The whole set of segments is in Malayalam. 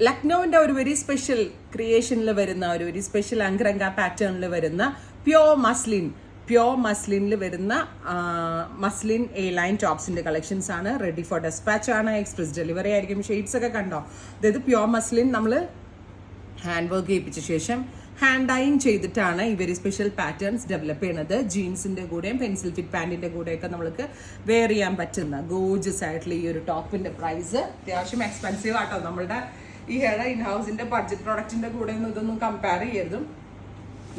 ലക്നൌവിൻ്റെ ഒരു വെരി സ്പെഷ്യൽ ക്രിയേഷനിൽ വരുന്ന ഒരു വെരി സ്പെഷ്യൽ അങ്കരംഗ പാറ്റേണിൽ വരുന്ന പ്യോർ മസ്ലിനിൽ വരുന്ന മസ്ലിൻ എ ലൈൻ ടോപ്സിന്റെ കളക്ഷൻസ് ആണ്. റെഡി ഫോർ ഡെസ്പാച്ച് ആണ്. എക്സ്പ്രസ് ഡെലിവറി ആയിരിക്കും. ഷെയ്ഡ്സ് ഒക്കെ കണ്ടോ? അതായത് പ്യോർ മസ്ലിൻ നമ്മൾ ഹാൻഡ് വർക്ക് ചെയ്യിപ്പിച്ച ശേഷം ഹാൻഡ് ഡൈയിങ് ചെയ്തിട്ടാണ് ഈ വെരി സ്പെഷ്യൽ പാറ്റേൺസ് ഡെവലപ്പ് ചെയ്യുന്നത്. ജീൻസിന്റെ കൂടെയും പെൻസിൽ ഫിറ്റ് പാൻറ്റിന്റെ കൂടെയൊക്കെ നമുക്ക് വെയർ ചെയ്യാൻ പറ്റുന്ന ഗോർജസ് ആയിട്ടുള്ള ഈ ഒരു ടോപ്പിന്റെ പ്രൈസ് അത്യാവശ്യം എക്സ്പെൻസീവ് ആട്ടോ. നമ്മളുടെ ഈ ഹെയർ ഇൻ ഹൗസിന്റെ ബഡ്ജറ്റ് പ്രോഡക്റ്റിന്റെ കൂടെ ഒന്നും ഇതൊന്നും കമ്പയർ ചെയ്യരുതും.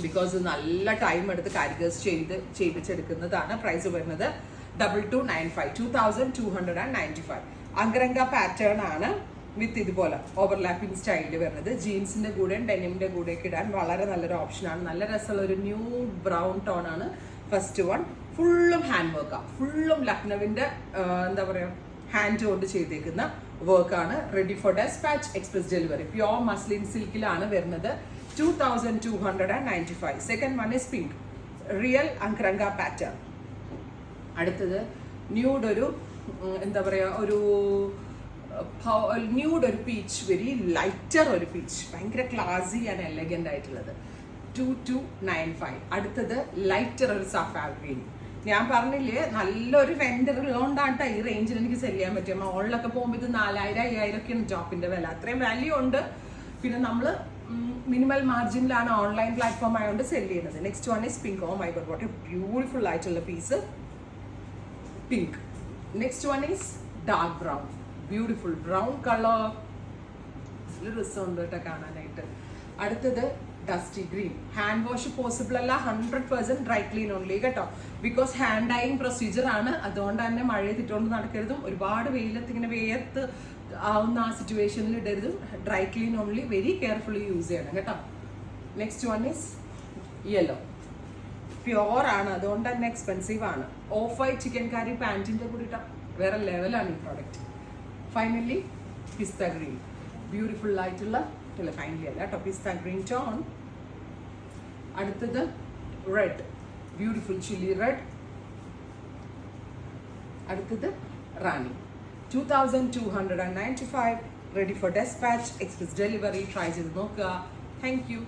ബിക്കോസ് നല്ല ടൈം എടുത്ത് കാരിഗേഴ്സ് ചെയ്യിപ്പിച്ചെടുക്കുന്നതാണ്. പ്രൈസ് വരുന്നത് 2295, 2295. അങ്കരംഗ പാറ്റേൺ ആണ് വിത്ത് ഇതുപോലെ ഓവർലാപ്പിംഗ് സ്റ്റൈലിൽ വരുന്നത്. ജീൻസിന്റെ കൂടെയും ഡെനിമിന്റെ കൂടെയൊക്കെ ഇടാൻ വളരെ നല്ലൊരു ഓപ്ഷനാണ്. നല്ല രസമുള്ള ഒരു ന്യൂഡ് ബ്രൗൺ ടോൺ ആണ് ഫസ്റ്റ് വൺ. ഫുള്ളും ഹാൻഡ് വർക്കാണ്. ഫുള്ളും ലക്നവിന്റെ എന്താ പറയുക ഹാൻഡ് കൊണ്ട് ചെയ്തേക്കുന്ന വർക്കാണ്. Ready for dispatch, express delivery. Pure muslin സിൽക്കിലാണ് വരുന്നത്. 2295. Second one is pink, real അങ്കരംഗ പാറ്റേൺ. അടുത്തത് ന്യൂഡ് ഒരു എന്താ പറയുക ഒരു ന്യൂഡ് ഒരു പീച്ച്, വെരി ലൈറ്റർ ഒരു പീച്ച്, ഭയങ്കര ക്ലാസി ആൻഡ് എലഗന്റ് ആയിട്ടുള്ളത്. 2295. അടുത്തത് ലൈറ്റർ ഒരു സഫാർ ഗ്രീൻ. ഞാൻ പറഞ്ഞില്ലേ നല്ലൊരു വെൻഡർ ഉള്ളതുകൊണ്ടാണ് ഈ റേഞ്ചിൽ എനിക്ക് സെല് ചെയ്യാൻ പറ്റും. മോളിലൊക്കെ പോകുമ്പോൾ ഇത് 4000, 5000 ഒക്കെയാണ് ടോപ്പിന്റെ വില. അത്രയും വാല്യൂ ഉണ്ട്. പിന്നെ നമ്മൾ മിനിമൽ മാർജിനിലാണ് ഓൺലൈൻ പ്ലാറ്റ്ഫോം ആയതുകൊണ്ട് സെല് ചെയ്യുന്നത്. Next one is pink. Oh my god, what a beautiful ആയിട്ടുള്ള piece pink. Next one is dark brown, beautiful brown colour. നല്ല രസമുണ്ട് കേട്ടോ കാണാനായിട്ട്. അടുത്തത് dusty green. Hand wash possible അല്ല, 100% ഡ്രൈ ക്ലീൻ ഓൺലി കേട്ടോ. ബിക്കോസ് ഹാൻഡ് ഡൈയിങ് പ്രൊസീജിയർ ആണ്. അതുകൊണ്ട് തന്നെ മഴയത്തിട്ടുകൊണ്ട് നടക്കരുതും. ഒരുപാട് വെയിലത്ത് ഇങ്ങനെ വേർത്ത് ആവുന്ന ആ സിറ്റുവേഷനിൽ ഇടരുതും. Dry clean only, very carefully use ചെയ്യണം കേട്ടോ. Next one is yellow. Pure ആണ്, അതുകൊണ്ട് തന്നെ എക്സ്പെൻസീവ് ആണ്. ഓഫ് വൈറ്റ് ചിക്കൻ കാരി പാൻറ്റിന്റെ കൂടി ഇട്ടാൽ വേറെ ലെവലാണ് ഈ product. Finally pista green, beautiful ആയിട്ടുള്ള ഫൈനലി അല്ല കേട്ടോ, പിസ്ത ഗ്രീൻ ടോൺ. അടുത്തത് റെഡ്, ബ്യൂട്ടിഫുൾ ചില്ലി റെഡ്. അടുത്തത് rani. 2295. Ready for dispatch, express delivery. Try ചെയ്ത് നോക്കുക. Thank U.